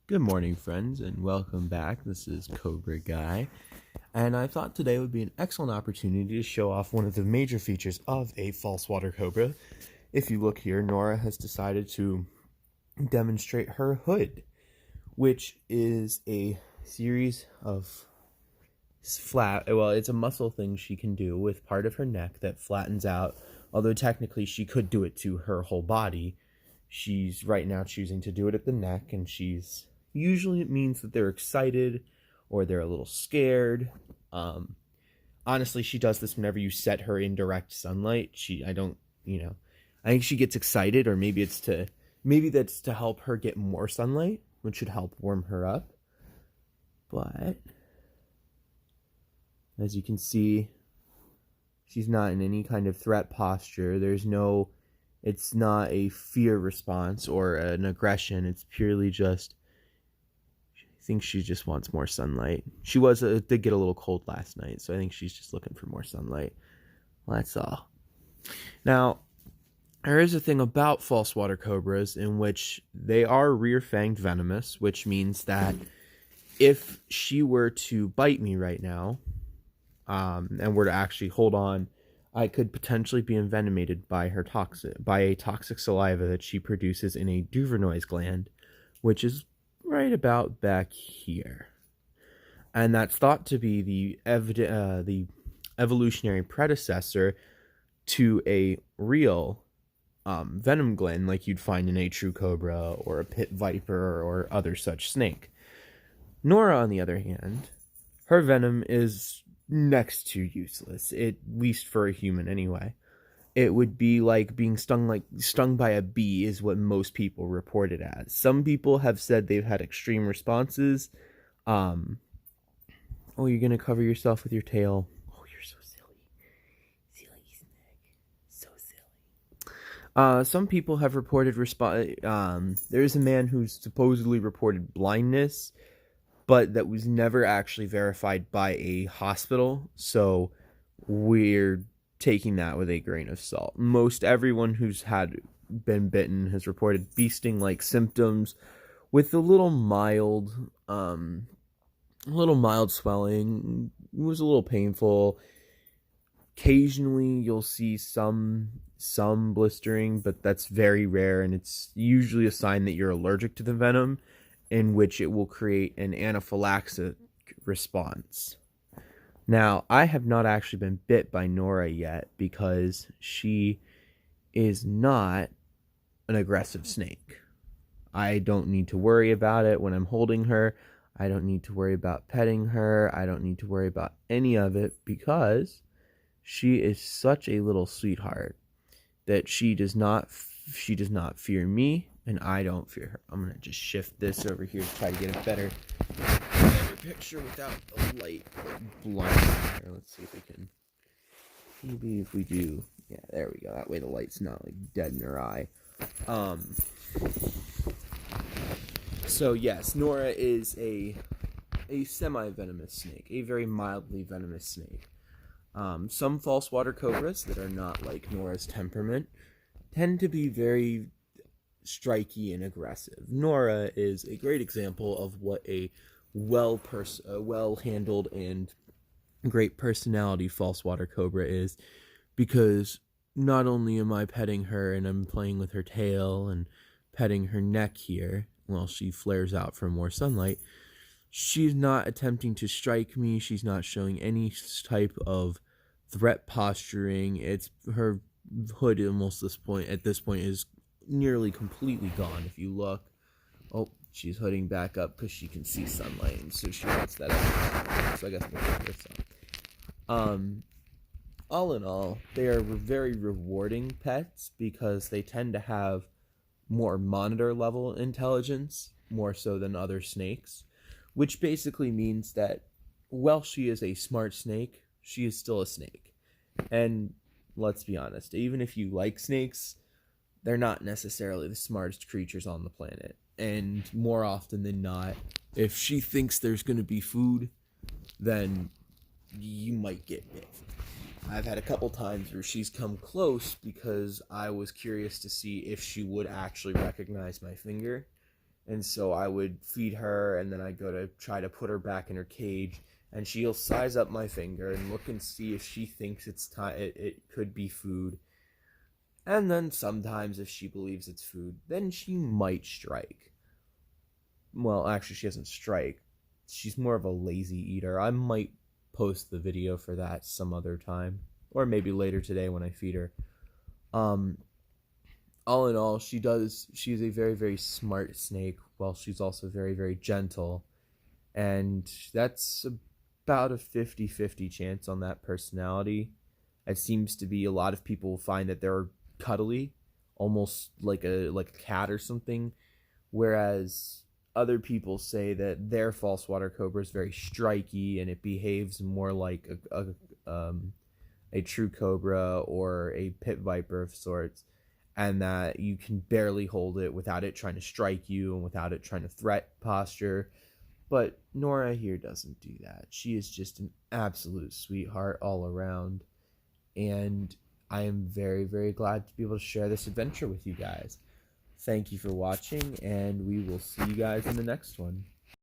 Good morning, friends, and welcome back. This is Cobra Guy, and I thought today would be an excellent opportunity to show off one of the major features of a false water cobra. If you look here, Nora has decided to demonstrate her hood, which is a series of it's a muscle thing she can do with part of her neck that flattens out, although technically she could do it to her whole body. She's right now choosing to do it at the neck, and usually it means that they're excited or they're a little scared. Um, Honestly, she does this whenever you set her in direct sunlight. I think she gets excited, or maybe that's to help her get more sunlight, which should help warm her up. But as you can see, she's not in any kind of threat posture. It's not a fear response or an aggression. It's purely just, I think she just wants more sunlight. Did get a little cold last night, so I think she's just looking for more sunlight. Well, that's all. Now, there is a thing about false water cobras in which they are rear-fanged venomous, which means that if she were to bite me right now, and were to actually hold on, I could potentially be envenomated by a toxic saliva that she produces in a Duvernoy's gland, which is right about back here. And that's thought to be the evolutionary predecessor to a real venom gland like you'd find in a true cobra or a pit viper or other such snake. Nora, on the other hand, her venom is next to useless, at least for a human anyway. It would be like being stung by a bee is what most people report it as. Some people have said they've had extreme responses. Oh, you're gonna cover yourself with your tail. Oh, you're so silly. Silly snake. So silly. Some people have reported there's a man who's supposedly reported blindness, but that was never actually verified by a hospital, so we're taking that with a grain of salt. Most everyone who's been bitten has reported bee sting-like symptoms with a little mild swelling. It was a little painful. Occasionally you'll see some blistering, but that's very rare, and it's usually a sign that you're allergic to the venom, in which it will create an anaphylactic response. Now, I have not actually been bit by Nora yet because she is not an aggressive snake. I don't need to worry about it when I'm holding her. I don't need to worry about petting her. I don't need to worry about any of it because she is such a little sweetheart that she does not fear me, and I don't fear her. I'm gonna just shift this over here to try to get a better picture without the light blinding her. Let's see if we can. Maybe if we do, yeah, there we go. That way the light's not like dead in her eye. So yes, Nora is a semi-venomous snake, a very mildly venomous snake. Some false water cobras that are not like Nora's temperament tend to be very striky and aggressive. Nora is a great example of what a well-handled and great personality false water cobra is, because not only am I petting her and I'm playing with her tail and petting her neck here while she flares out for more sunlight, she's not attempting to strike me. She's not showing any type of threat posturing. It's her hood at this point is nearly completely gone. If you look, oh, she's hooding back up because she can see sunlight, and so she wants that up. So I guess we'll put this on. All in all, they are very rewarding pets because they tend to have more monitor level intelligence, more so than other snakes, which basically means that while she is a smart snake, she is still a snake. And let's be honest, even if you like snakes, they're not necessarily the smartest creatures on the planet. And more often than not, if she thinks there's going to be food, then you might get bit. I've had a couple times where she's come close because I was curious to see if she would actually recognize my finger. And so I would feed her, and then I'd go to try to put her back in her cage, and she'll size up my finger and look and see if she thinks it's time it could be food. And then sometimes if she believes it's food, then she might strike. Well, actually she doesn't strike. She's more of a lazy eater. I might post the video for that some other time, or maybe later today when I feed her. Um all in all, she's a very, very smart snake, while she's also very, very gentle. And that's about a 50-50 chance on that personality. It seems to be a lot of people find that they're cuddly, almost like a cat or something, whereas other people say that their false water cobra is very striky and it behaves more like a true cobra or a pit viper of sorts, and that you can barely hold it without it trying to strike you and without it trying to threat posture. But Nora here doesn't do that. She is just an absolute sweetheart all around. And I am very, very glad to be able to share this adventure with you guys. Thank you for watching, and we will see you guys in the next one.